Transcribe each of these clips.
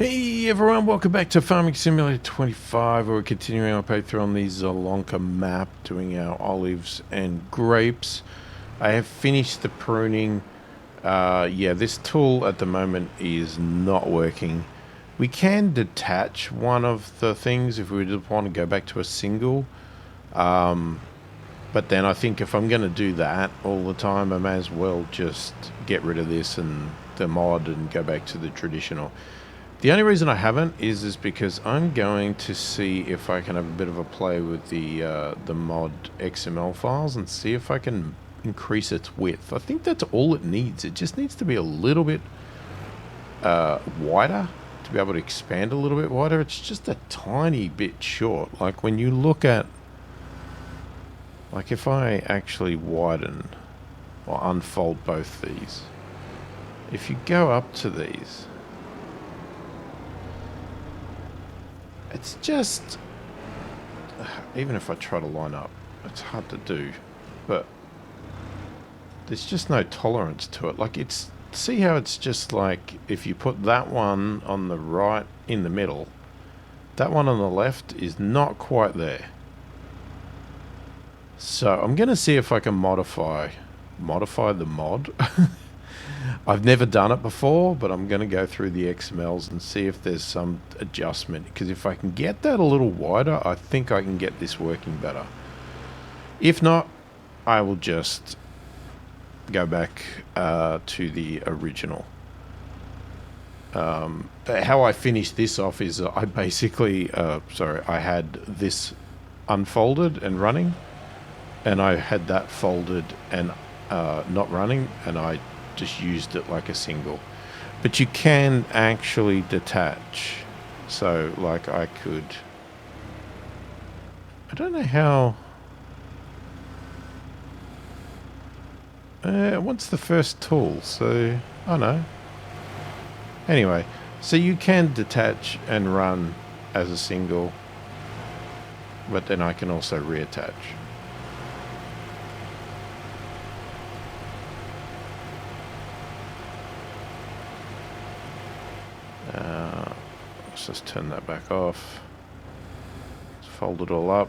Hey everyone, welcome back to Farming Simulator 25, where we're continuing our playthrough on the Zielonka map, doing our olives and grapes. I have finished the pruning. Yeah, this tool at the moment is not working. We can detach one of the things if we just want to go back to a single. But then I think if I'm going to do that all the time, I may as well just get rid of this and the mod and go back to the traditional. The only reason I haven't is because I'm going to see if I can have a bit of a play with the mod XML files and see if I can increase its width. I think that's all it needs. It just needs to be a little bit wider, to be able to expand a little bit wider. It's just a tiny bit short. Like when you look at, like if I actually widen or unfold both these, if you go up to these, it's just, even if I try to line up, it's hard to do, but there's just no tolerance to it. Like it's, see how it's just like, if you put that one on the right in the middle, that one on the left is not quite there. So I'm going to see if I can modify the mod. I've never done it before, but I'm going to go through the XMLs and see if there's some adjustment. Because if I can get that a little wider, I think I can get this working better. If not, I will just go back to the original. How I finished this off is I basically, I had this unfolded and running, and I had that folded and not running, and I just used it like a single. But you can actually detach. So like I could, I don't know how, what's the first tool? So I know. Anyway, so you can detach and run as a single, but then I can also reattach. Let's just turn that back off. Let's fold it all up.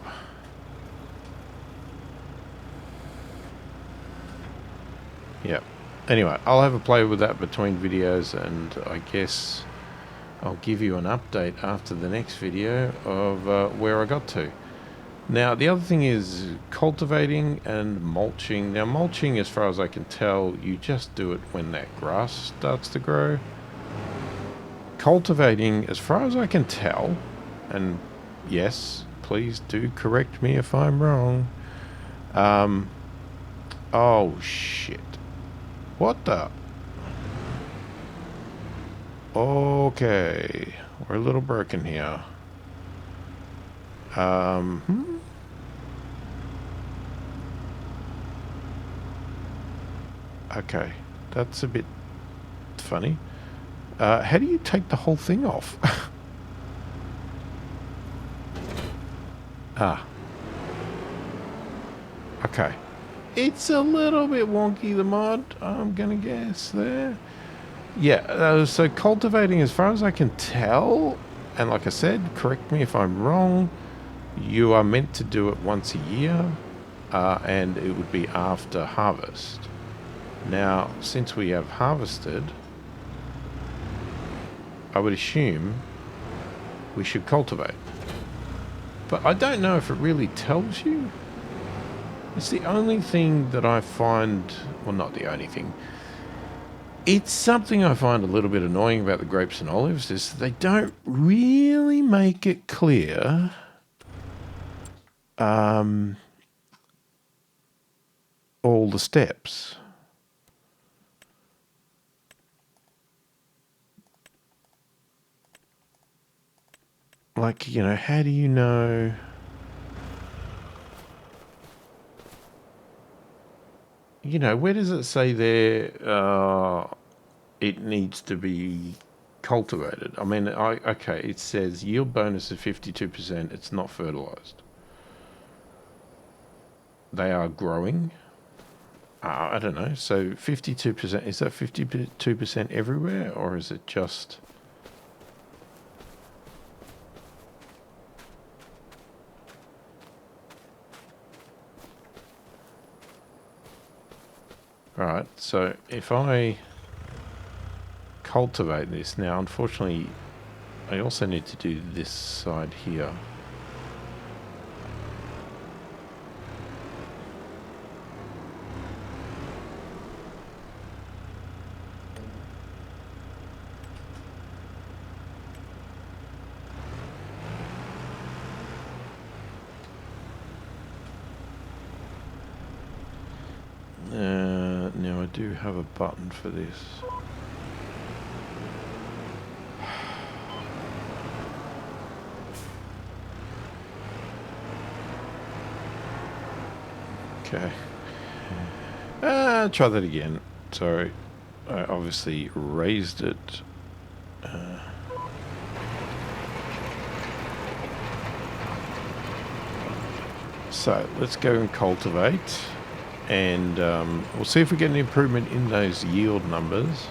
Yep. Anyway, I'll have a play with that between videos, and I guess I'll give you an update after the next video of where I got to. Now, the other thing is cultivating and mulching. Now, mulching, as far as I can tell, you just do it when that grass starts to grow. Cultivating, as far as I can tell, and yes, please do correct me if I'm wrong. Oh shit. What the? Okay. We're a little broken here. Okay. That's a bit funny. How do you take the whole thing off? Ah. Okay. It's a little bit wonky, the mod, I'm gonna guess there. Yeah, so cultivating, as far as I can tell, and like I said, correct me if I'm wrong, you are meant to do it once a year, and it would be after harvest. Now, since we have harvested, I would assume we should cultivate. But I don't know if it really tells you. It's the only thing that I find, well, not the only thing. It's something I find a little bit annoying about the grapes and olives, is they don't really make it clear all the steps. Like, you know, how do you know? You know, where does it say there it needs to be cultivated? I mean, okay, it says yield bonus of 52%. It's not fertilized. They are growing. I don't know. So 52%, is that 52% everywhere, or is it just Alright, so if I cultivate this now, unfortunately, I also need to do this side here. Now I do have a button for this. Okay. Try that again. Sorry. I obviously raised it. So let's go and cultivate. And we'll see if we get an improvement in those yield numbers.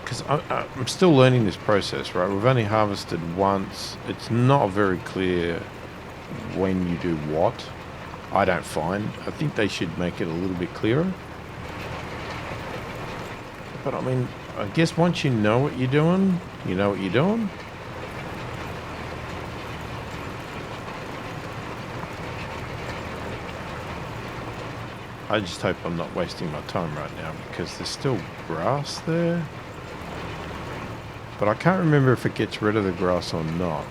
Because I'm still learning this process, right? We've only harvested once. It's not very clear when you do what. I don't find. I think they should make it a little bit clearer. But I mean, I guess once you know what you're doing, you know what you're doing. I just hope I'm not wasting my time right now because there's still grass there. But I can't remember if it gets rid of the grass or not.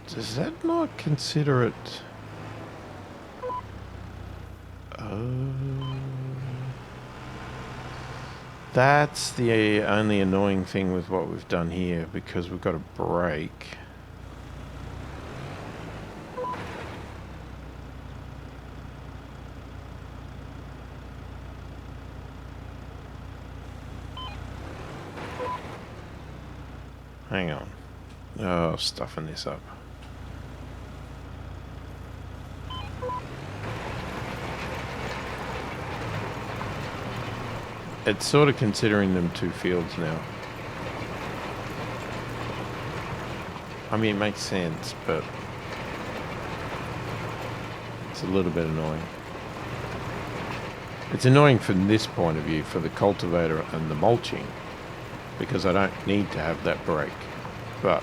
Does that not consider it? That's the only annoying thing with what we've done here, because we've got a break. Hang on. Oh, stuffing this up. It's sort of considering them two fields now. I mean, it makes sense, but it's a little bit annoying. It's annoying from this point of view, for the cultivator and the mulching, because I don't need to have that break. But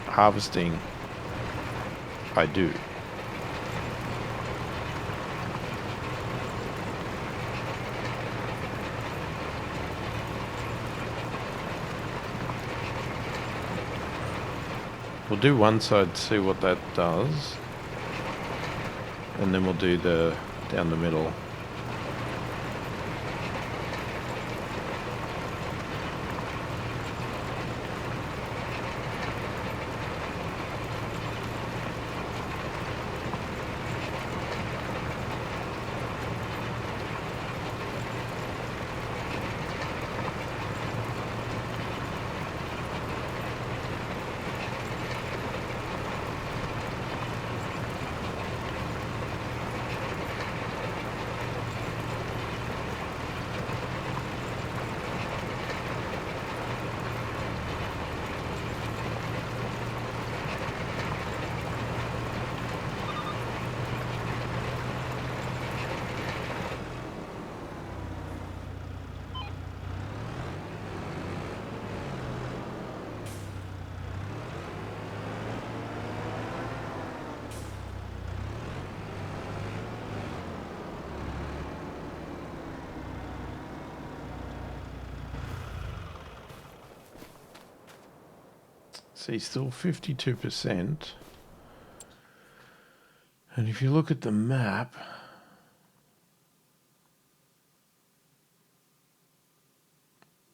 harvesting, I do. We'll do one side to see what that does, and then we'll do the down the middle. See, still 52%. And if you look at the map,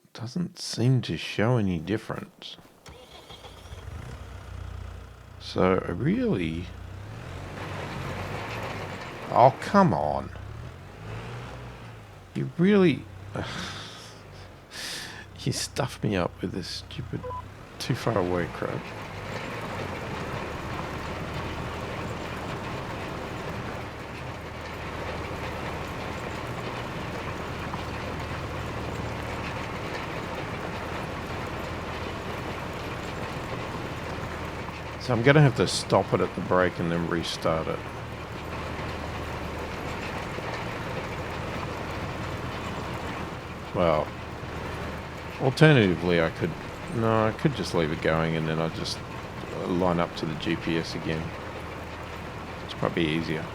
it doesn't seem to show any difference. So I really... Oh, come on. You really... You stuffed me up with this stupid too far away crap. So I'm going to have to stop it at the brake and then restart it. Well, alternatively I could just leave it going and then I'll just line up to the GPS again. It's probably easier.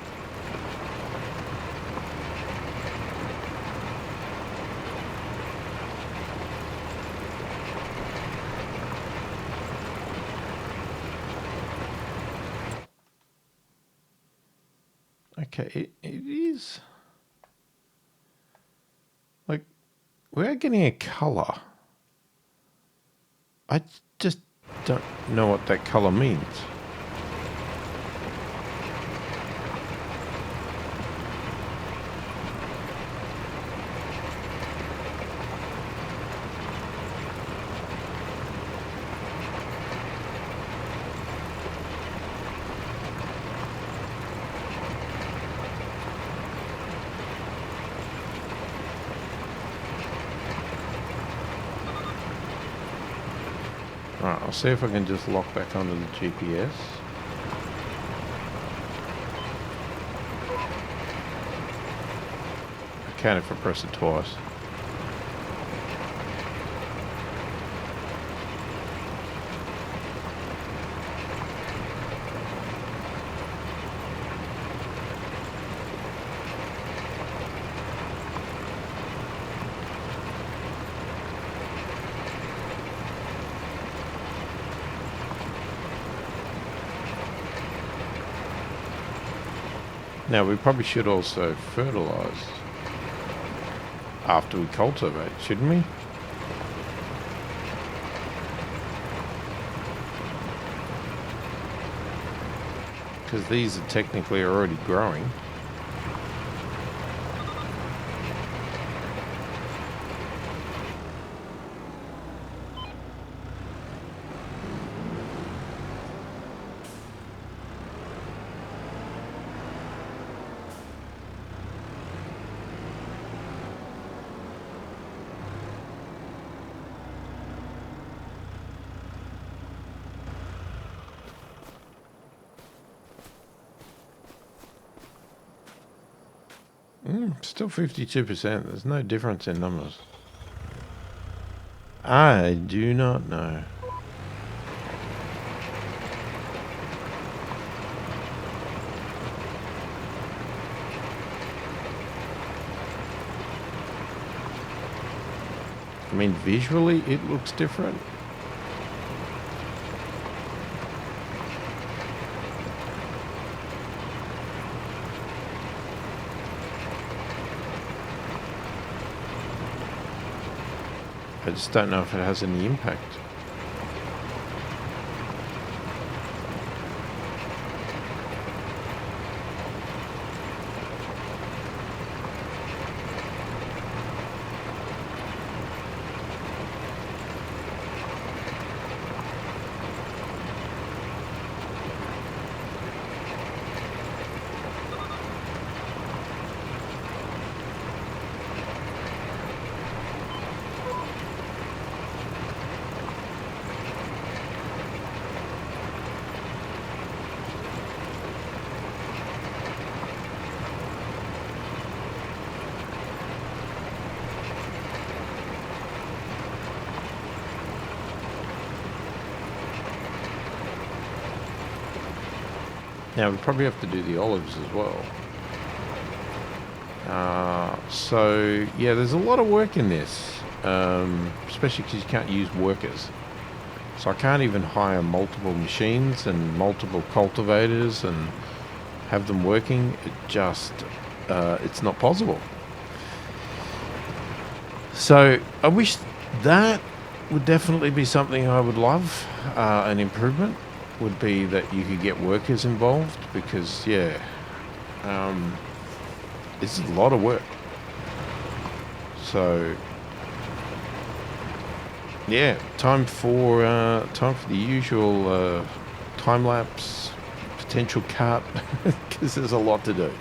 Okay, it is like we're getting a color. I just don't know what that color means. Alright, I'll see if I can just lock back onto the GPS. I can if I press it twice. Now we probably should also fertilise after we cultivate, shouldn't we? Because these are technically already growing. Still 52%. There's no difference in numbers. I do not know. I mean, visually it looks different. I just don't know if it has any impact. Now we probably have to do the olives as well. So yeah, there's a lot of work in this, especially because you can't use workers. So I can't even hire multiple machines and multiple cultivators and have them working. It just, it's not possible. So I wish that would definitely be something I would love. An improvement would be that you could get workers involved, because yeah, it's a lot of work. So yeah, time for the usual time lapse, potential cut, because there's a lot to do.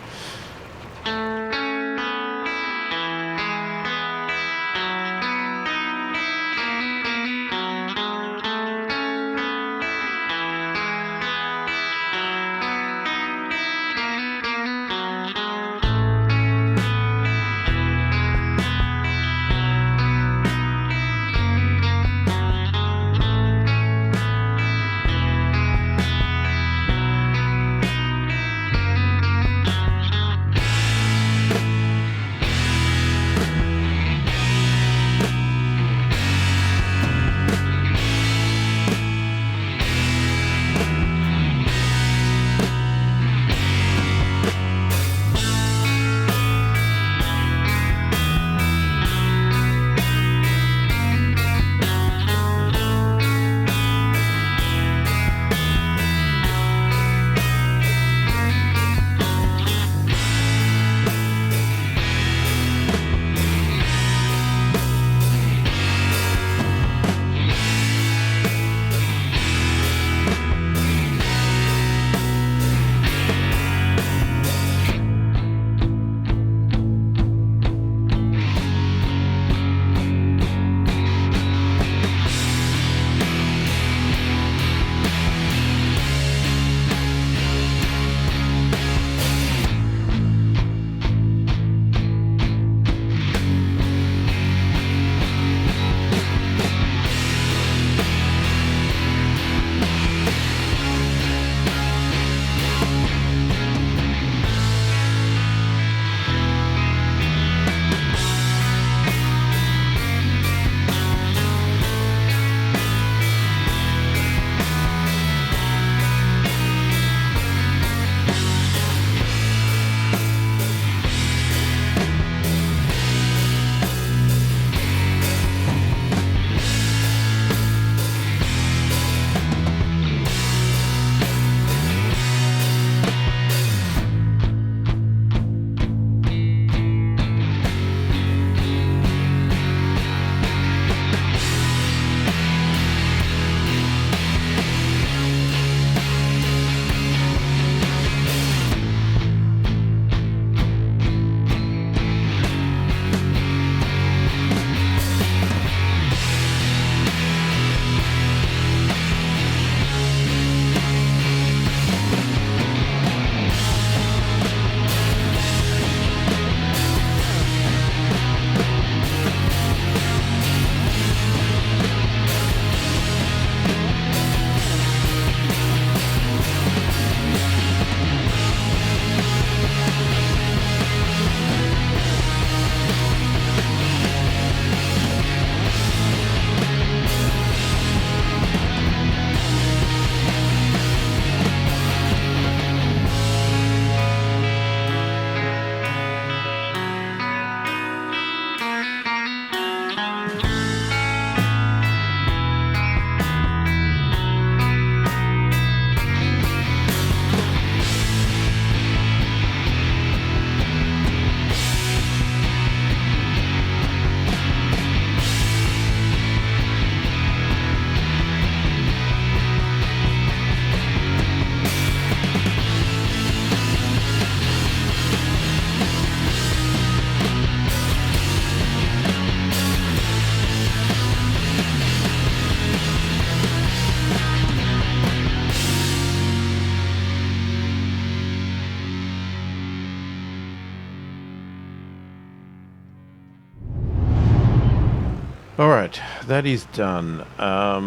Alright, that is done. I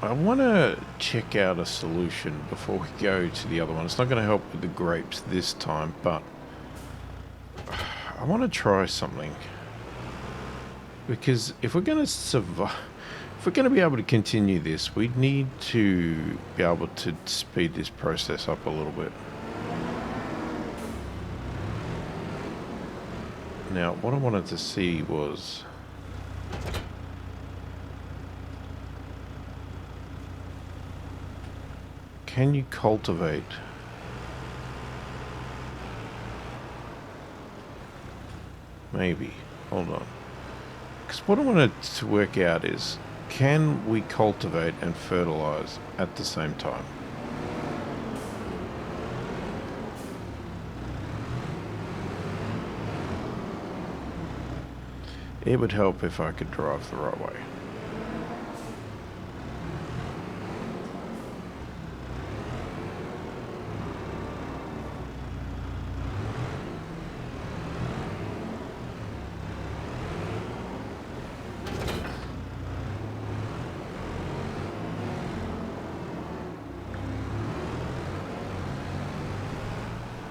want to check out a solution before we go to the other one. It's not going to help with the grapes this time, but I want to try something. Because if we're going to survive, if we're going to be able to continue this, we need to be able to speed this process up a little bit. Now, what I wanted to see was... can you cultivate? Maybe. Hold on. Because what I wanted to work out is, can we cultivate and fertilize at the same time? It would help if I could drive the right way.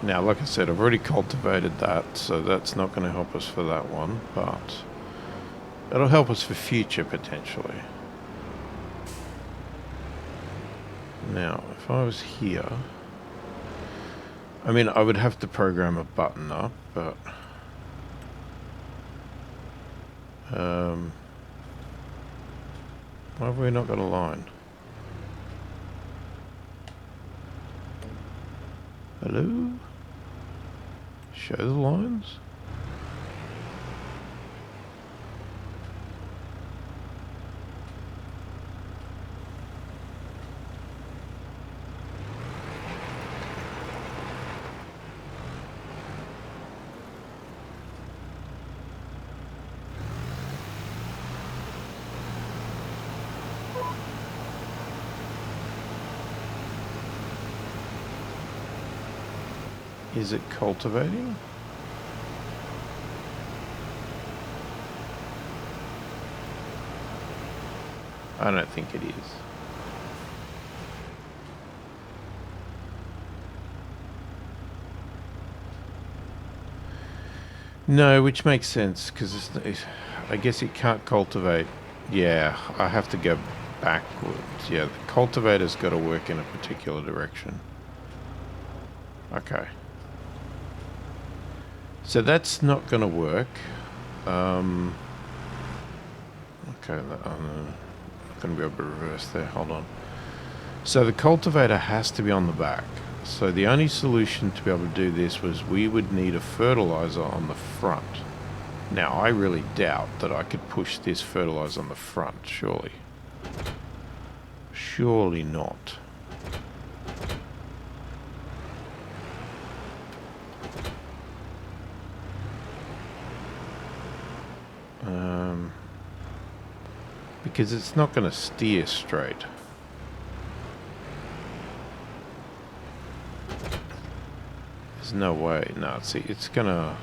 Now, like I said, I've already cultivated that, so that's not going to help us for that one, but it'll help us for future, potentially. Now, if I was here... I mean, I would have to program a button up, but... why have we not got a line? Hello? Show the lines? Is it cultivating? I don't think it is. No, which makes sense, because I guess it can't cultivate. Yeah, I have to go backwards. Yeah, the cultivator's got to work in a particular direction. Okay. So that's not going to work. Okay, I'm not going to be able to reverse there. Hold on. So the cultivator has to be on the back. So the only solution to be able to do this was we would need a fertilizer on the front. Now, I really doubt that I could push this fertilizer on the front, surely. Surely not. Because it's not going to steer straight. There's no way. No, see, it's going to...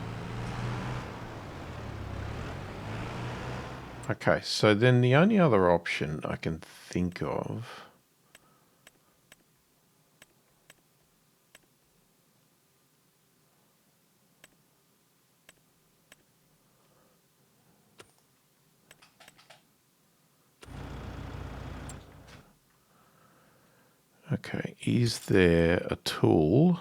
Okay, so then the only other option I can think of... Okay, is there a tool?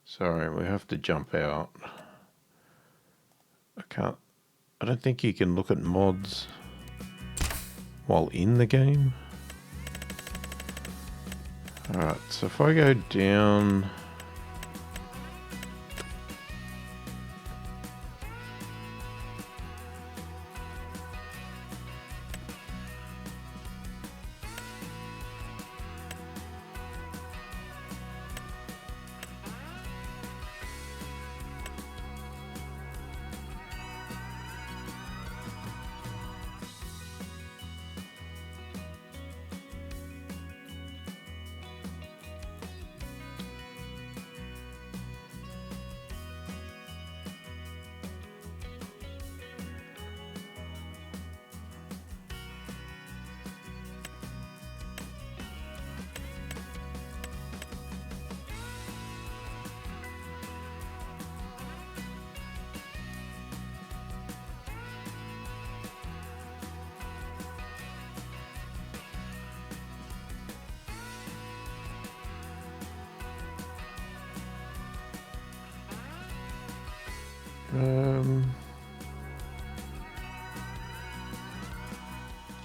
Sorry, we have to jump out. I don't think you can look at mods while in the game. Alright, so if I go down...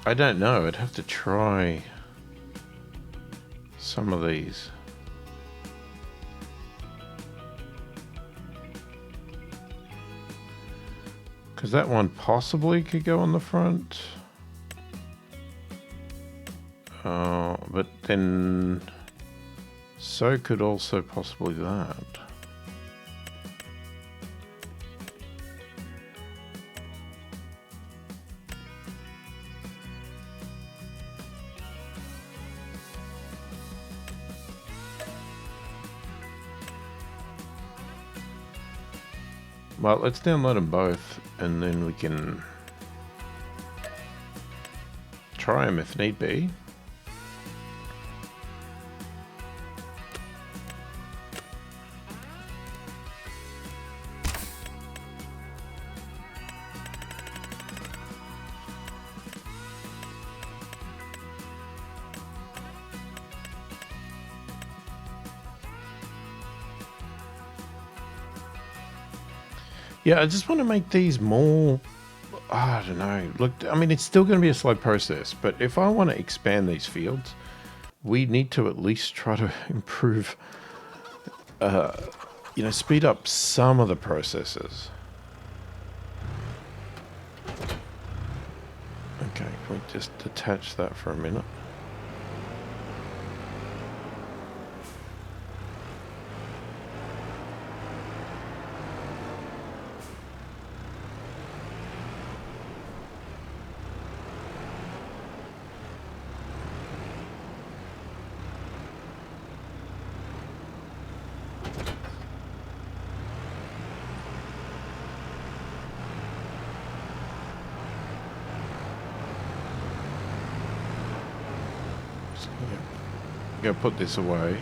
I don't know. I'd have to try some of these. Because that one possibly could go on the front. But then so could also possibly that. Well, let's download them both, and then we can try them if need be. Yeah, I just want to make these more, I don't know, look, I mean, it's still going to be a slow process, but if I want to expand these fields, we need to at least try to improve, you know, speed up some of the processes. Okay, can we just detach that for a minute? Go put this away.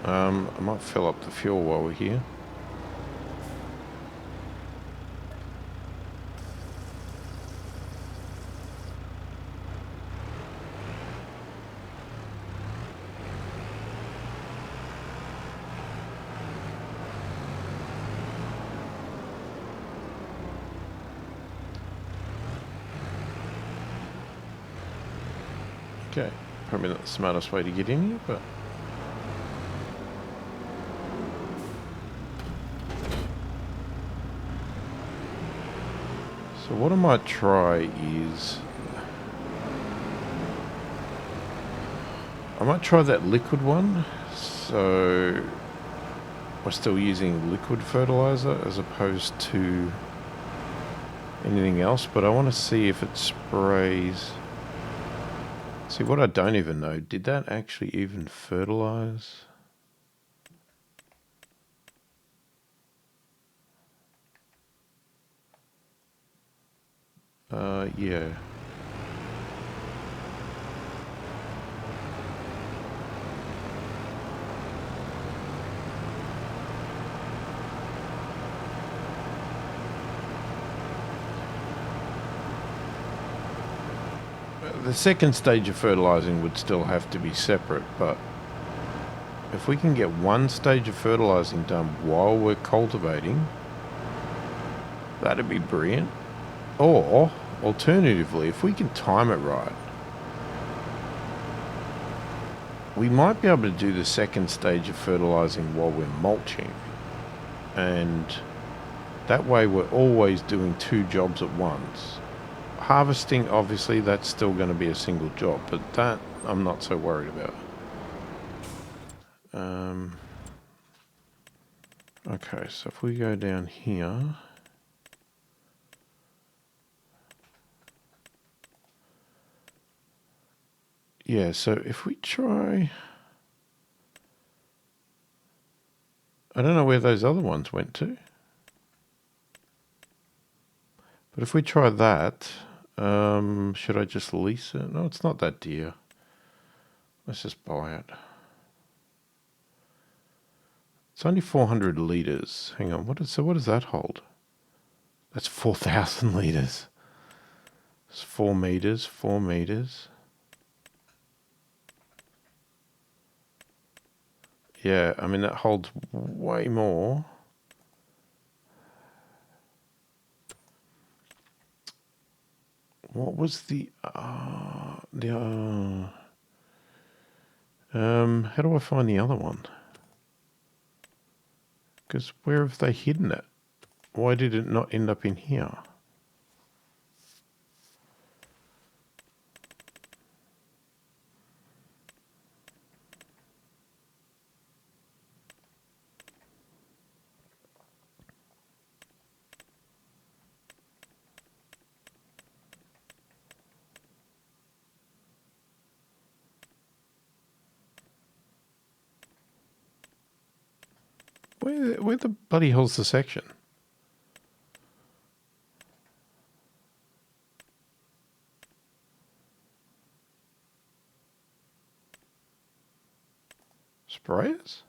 I might fill up the fuel while we're here. Okay, probably not the smartest way to get in here, but so what I might try is I might try that liquid one. So we're still using liquid fertilizer as opposed to anything else, but I want to see if it sprays. See, what I don't even know, did that actually even fertilize? Yeah. The second stage of fertilizing would still have to be separate, but if we can get one stage of fertilizing done while we're cultivating, that'd be brilliant. Or, alternatively, if we can time it right, we might be able to do the second stage of fertilizing while we're mulching. And that way we're always doing two jobs at once. Harvesting, obviously, that's still going to be a single job, but that I'm not so worried about. Okay, so if we go down here, yeah, so if we try, I don't know where those other ones went to, but if we try that, should I just lease it? No, it's not that dear. Let's just buy it. It's only 400 litres. Hang on, what does that hold? That's 4,000 litres. It's 4 meters, 4 meters. Yeah, I mean, that holds way more. What was how do I find the other one? Because where have they hidden it? Why did it not end up in here? Where the bloody hell's the section? Sprayers?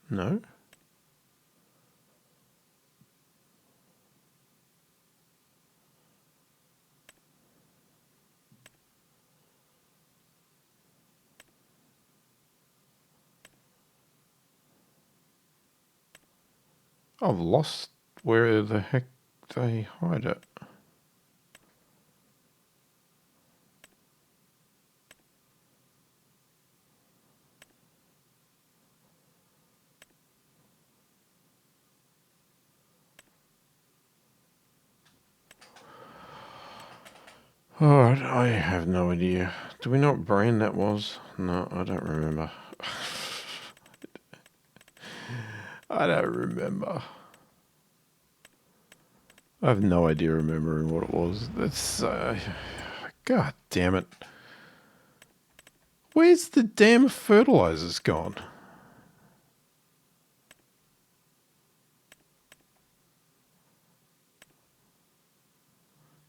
No. I've lost where the heck they hide it. Alright, I have no idea. Do we know what brand that was? No, I don't remember. I don't remember. I have no idea remembering what it was. That's, God damn it. Where's the damn fertilizers gone?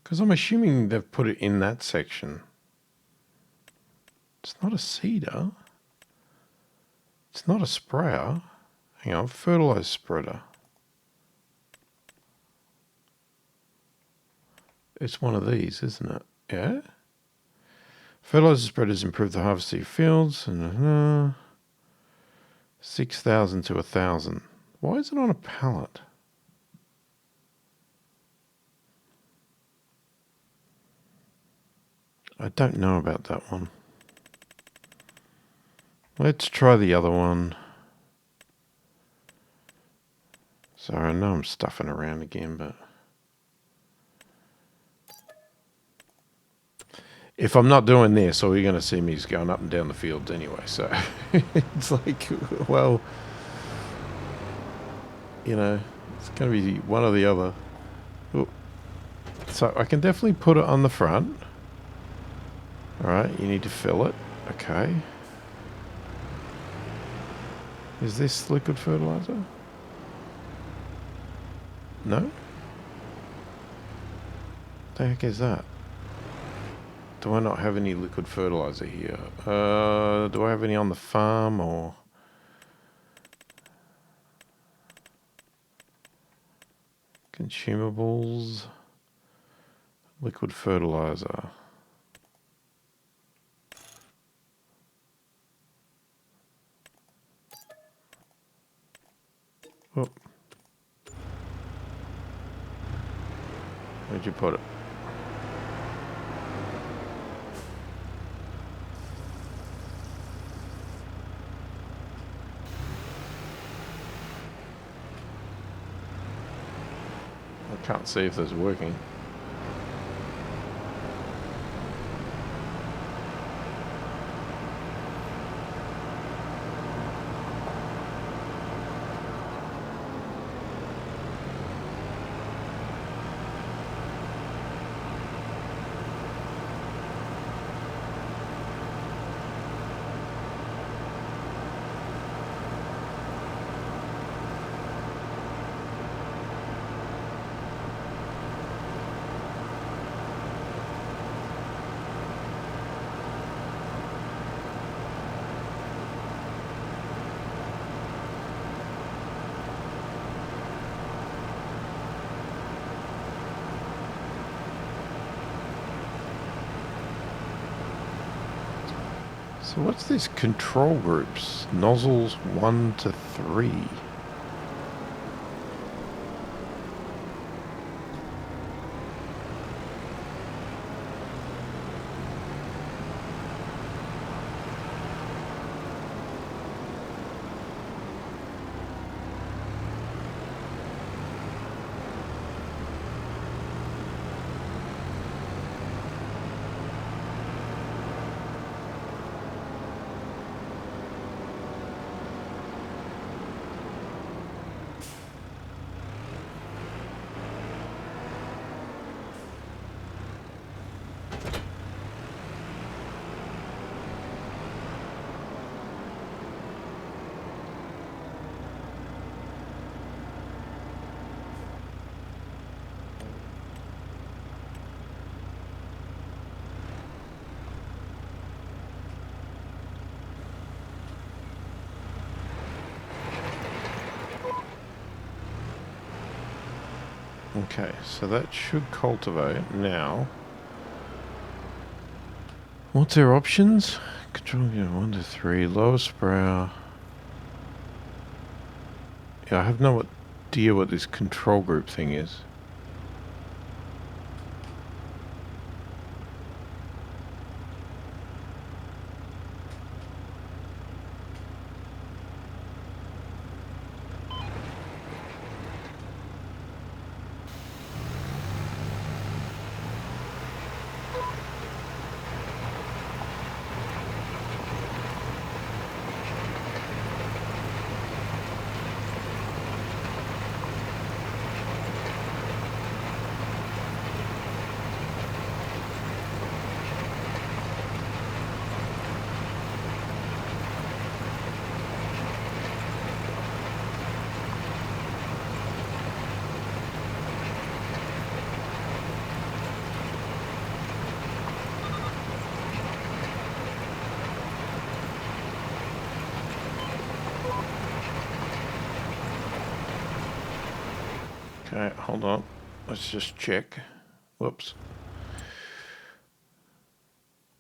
Because I'm assuming they've put it in that section. It's not a seeder. It's not a sprayer. Hang on, fertilizer spreader. It's one of these, isn't it? Yeah? Fertilizer spreaders improve the harvest of your fields. And 6,000 to 1,000. Why is it on a pallet? I don't know about that one. Let's try the other one. Sorry, I know I'm stuffing around again, but... if I'm not doing this, all you're going to see me is going up and down the fields anyway. So it's like, well, you know, it's going to be one or the other. Ooh. So I can definitely put it on the front. All right, you need to fill it. Okay. Is this liquid fertilizer? No? The heck is that? Do I not have any liquid fertilizer here? Do I have any on the farm or... consumables? Liquid fertilizer. Oh. Where'd you put it? I can't see if this is working. So what's this control groups? Nozzles 1 to 3. Okay, so that should cultivate now. What's our options? Control, 1 to 3, lowest brow. Yeah, I have no idea what this control group thing is. Okay, hold on. Let's just check. Whoops.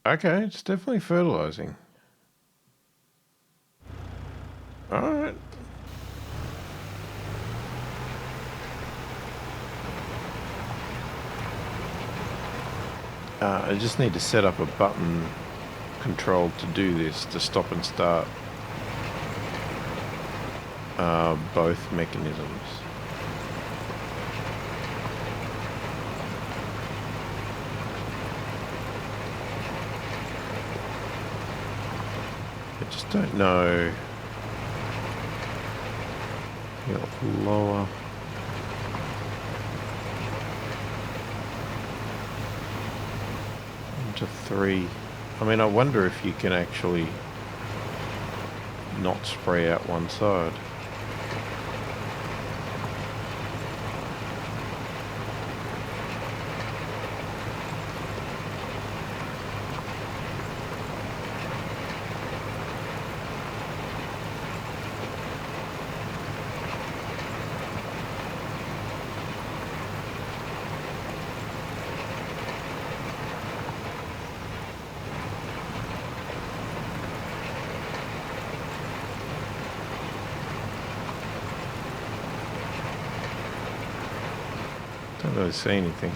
Okay, it's definitely fertilizing. Alright. I just need to set up a button control to do this, to stop and start both mechanisms. I just don't know. Lower. To 3. I mean, I wonder if you can actually not spray out one side. Don't really see anything.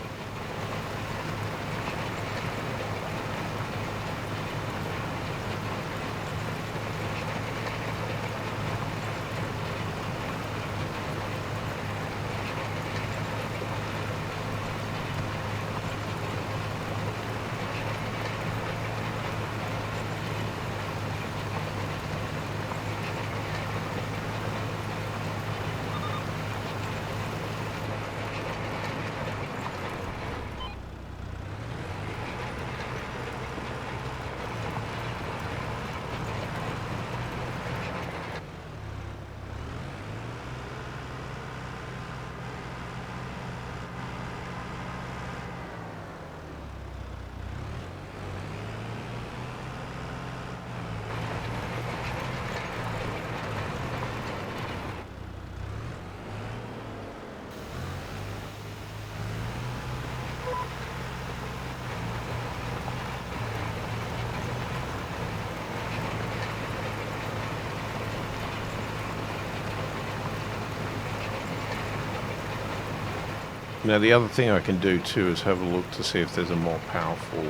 Now the other thing I can do too is have a look to see if there's a more powerful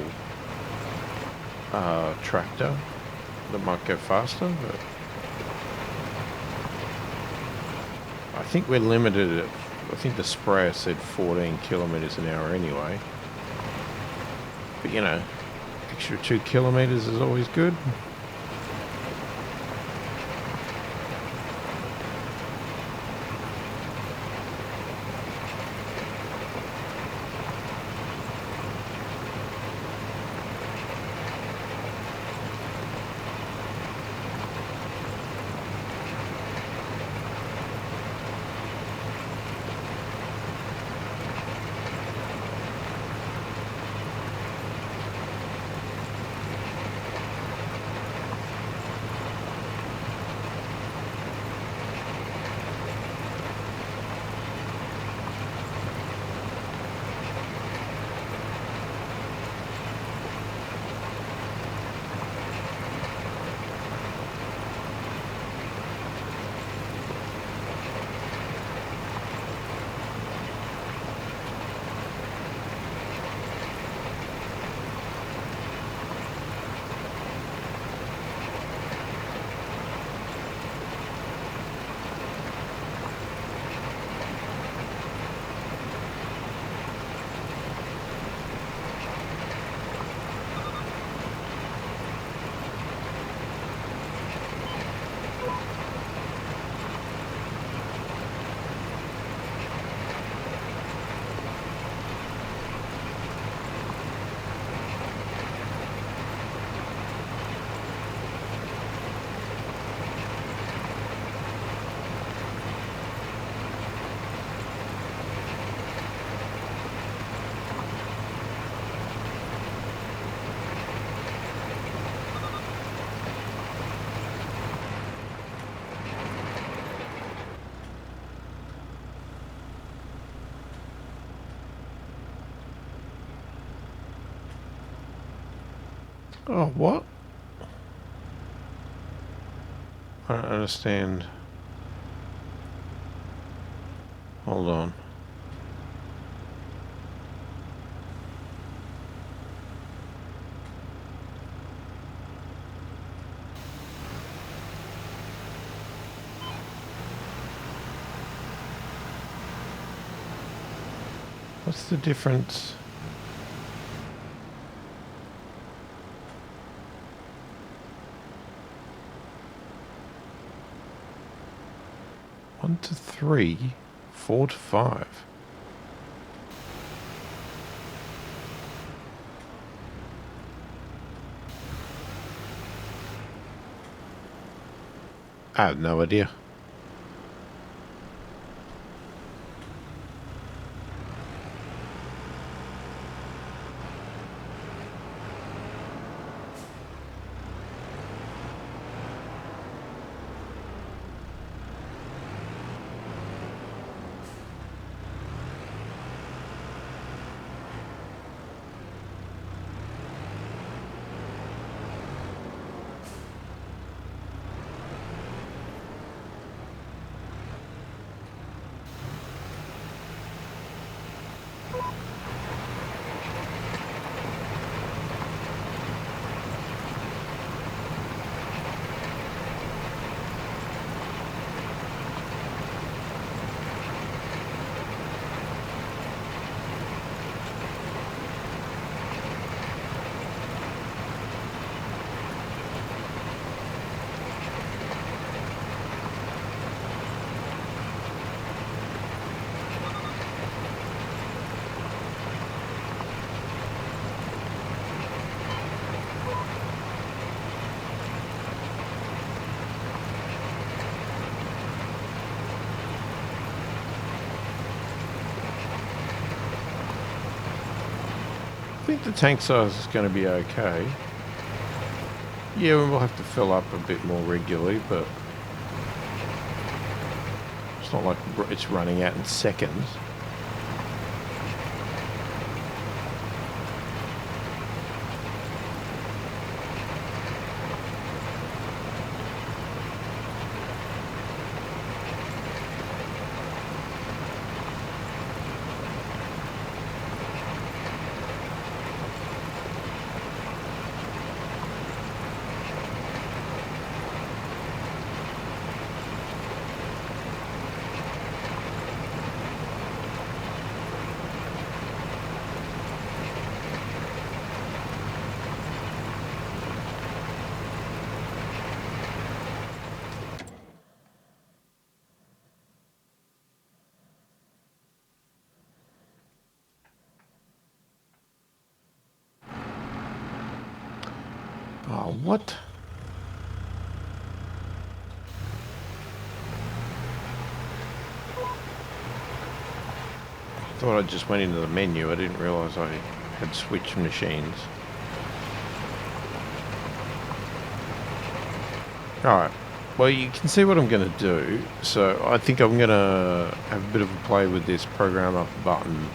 tractor that might go faster, but I think we're limited at, I think the sprayer said 14 kilometers an hour anyway, but you know, extra 2 kilometers is always good. Oh, what? I don't understand. Hold on. What's the difference? One to 3, 4 to 5. I have no idea. I think the tank size is going to be okay. Yeah, we'll have to fill up a bit more regularly, but it's not like it's running out in seconds. Oh, what? I thought I just went into the menu. I didn't realise I had switched machines. Alright, well you can see what I'm going to do. So I think I'm going to have a bit of a play with this program up button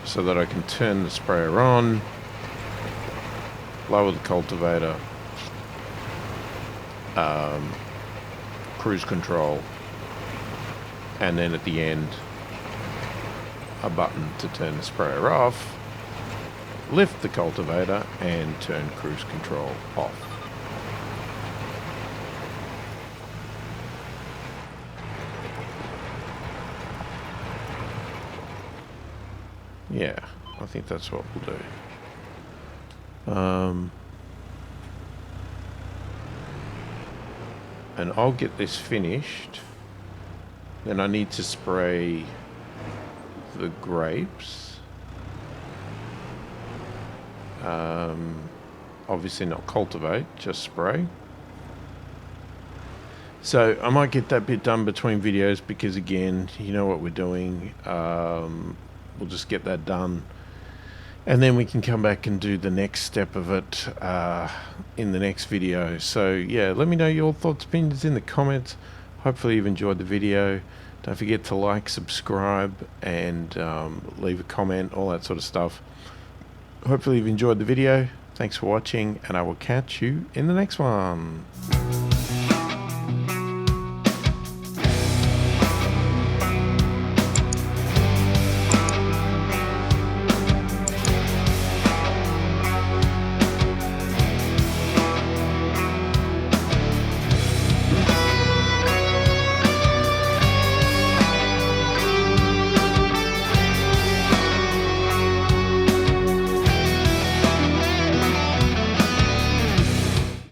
so that I can turn the sprayer on, lower the cultivator, cruise control, and then at the end a button to turn the sprayer off, lift the cultivator and turn cruise control off. Yeah, I think that's what we'll do. And I'll get this finished. Then I need to spray the grapes. Obviously not cultivate, just spray. So I might get that bit done between videos because again, you know what we're doing. We'll just get that done. And then we can come back and do the next step of it in the next video. So yeah, let me know your thoughts, opinions in the comments. Hopefully you've enjoyed the video. Don't forget to like, subscribe, and leave a comment, all that sort of stuff. Hopefully you've enjoyed the video. Thanks for watching, and I will catch you in the next one.